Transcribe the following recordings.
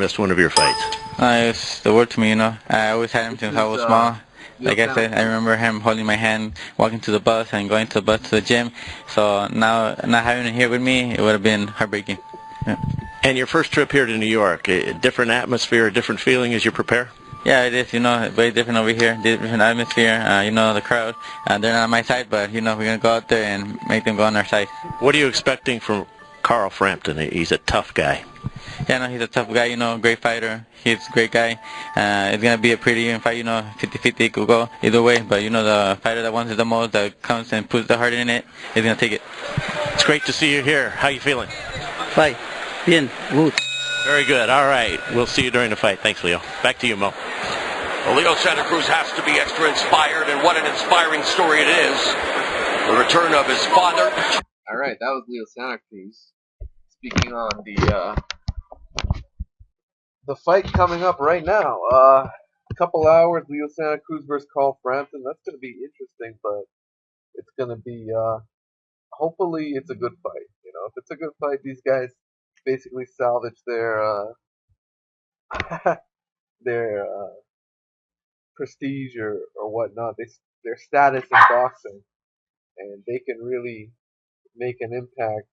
missed one of your fights? It's the word to me, I always had him since I was small. Like I said, I remember him holding my hand, walking to the bus, and going to the bus to the gym. So now, not having him here with me, it would have been heartbreaking. Yeah. And your first trip here to New York, a different atmosphere, a different feeling as you prepare? Yeah, it is, very different over here, different atmosphere, the crowd, they're not on my side, but, we're going to go out there and make them go on our side. What are you expecting from Carl Frampton? He's a tough guy. Yeah, no, he's a tough guy, great fighter. He's a great guy. It's going to be a pretty even fight, 50-50, it could go either way, but, the fighter that wants it the most, that comes and puts the heart in it, is going to take it. It's great to see you here. How you feeling? Fight. Bien. Good. Very good. All right. We'll see you during the fight. Thanks, Leo. Back to you, Mo. Well, Leo Santa Cruz has to be extra inspired, and what an inspiring story it is. The return of his father. All right, that was Leo Santa Cruz. Speaking on the fight coming up right now. A couple hours, Leo Santa Cruz versus Carl Frampton. That's going to be interesting, but it's going to be, hopefully it's a good fight. If it's a good fight, these guys basically salvage their their prestige or whatnot, their status in boxing, and they can really make an impact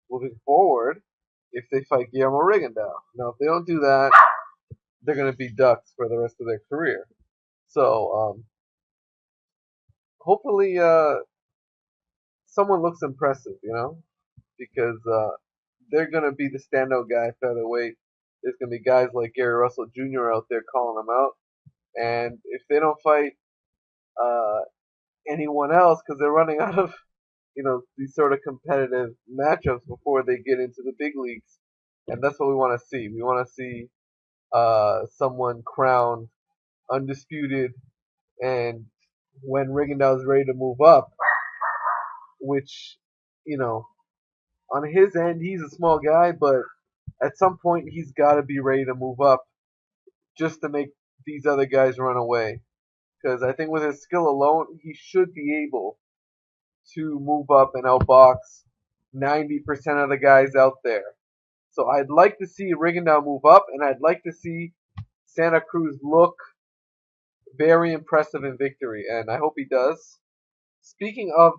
moving forward if they fight Guillermo Rigondeaux. Now, if they don't do that, they're going to be ducks for the rest of their career. So, hopefully, someone looks impressive, because they're going to be the standout guy featherweight. There's going to be guys like Gary Russell Jr. out there calling them out. And if they don't fight anyone else, because they're running out of, these sort of competitive matchups before they get into the big leagues, and that's what we want to see. We want to see someone crowned undisputed, and when Rigondeaux is ready to move up, which, on his end, he's a small guy, but at some point he's got to be ready to move up just to make these other guys run away. Because I think with his skill alone, he should be able to move up and outbox 90% of the guys out there. So I'd like to see Rigondeaux move up, and I'd like to see Santa Cruz look very impressive in victory, and I hope he does. Speaking of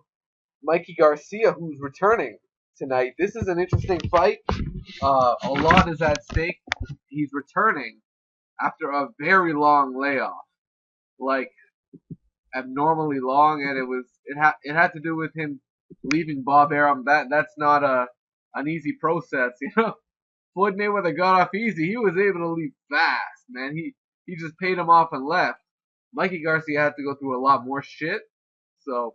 Mikey Garcia, who's returning tonight, this is an interesting fight. A lot is at stake. He's returning after a very long layoff, like abnormally long, and it had to do with him leaving Bob Arum. That's not an easy process, Floyd Mayweather got off easy. He was able to leave fast, man. He just paid him off and left. Mikey Garcia had to go through a lot more shit, so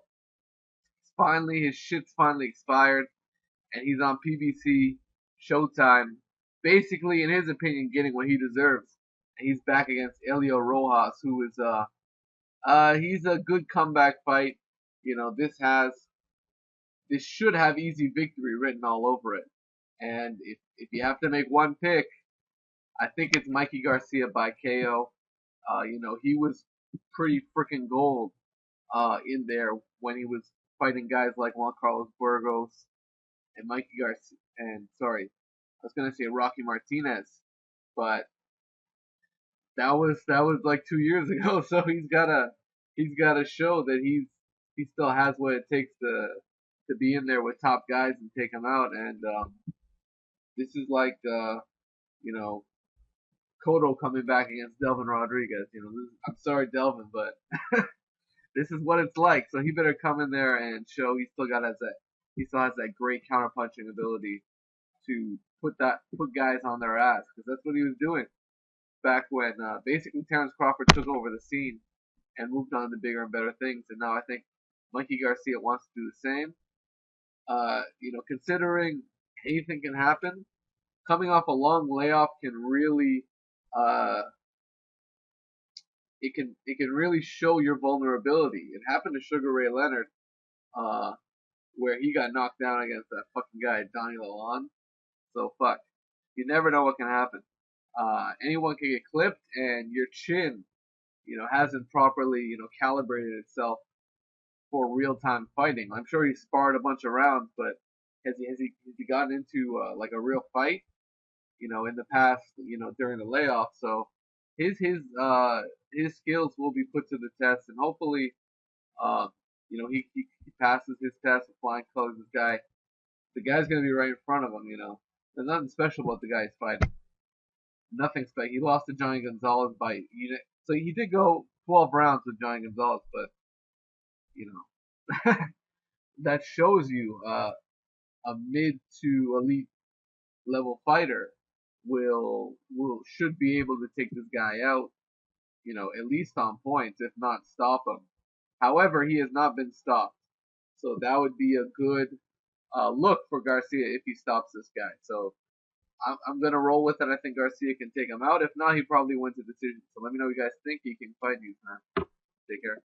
his shit's finally expired, and he's on PBC Showtime, basically, in his opinion, getting what he deserves. And he's back against Elio Rojas, who is he's a good comeback fight. This should have easy victory written all over it. And if you have to make one pick, I think it's Mikey Garcia by KO. He was pretty freaking gold in there when he was fighting guys like Juan Carlos Burgos and Mikey Garcia, and I was gonna say Rocky Martinez, but that was like 2 years ago. So he's gotta show that he still has what it takes to be in there with top guys and take them out. And this is like Cotto coming back against Delvin Rodriguez. I'm sorry, Delvin, but this is what it's like. So he better come in there and show he still has that great counterpunching ability to put guys on their ass, because that's what he was doing back when basically Terrence Crawford took over the scene and moved on to bigger and better things. And now I think Mikey Garcia wants to do the same. Considering anything can happen, coming off a long layoff can really it can really show your vulnerability. It happened to Sugar Ray Leonard, where he got knocked down against that fucking guy Donnie Lalonde. So fuck, you never know what can happen. Anyone can get clipped, and your chin, hasn't properly, calibrated itself for real-time fighting. I'm sure he sparred a bunch of rounds, but has he gotten into like a real fight? in the past, during the layoff. So his skills will be put to the test, and hopefully, uh, he passes his test with flying colors. The guy's gonna be right in front of him. There's nothing special about the guy he's fighting. Nothing special. He lost to Johnny Gonzalez by so he did go 12 rounds with Johnny Gonzalez, but you know that shows you a mid to elite level fighter should be able to take this guy out, at least on points, if not stop him. However, he has not been stopped, so that would be a good look for Garcia if he stops this guy. So I'm gonna roll with it. I think Garcia can take him out. If not, he probably wins a decision. So let me know what you guys think. He can fight you, man. Take care.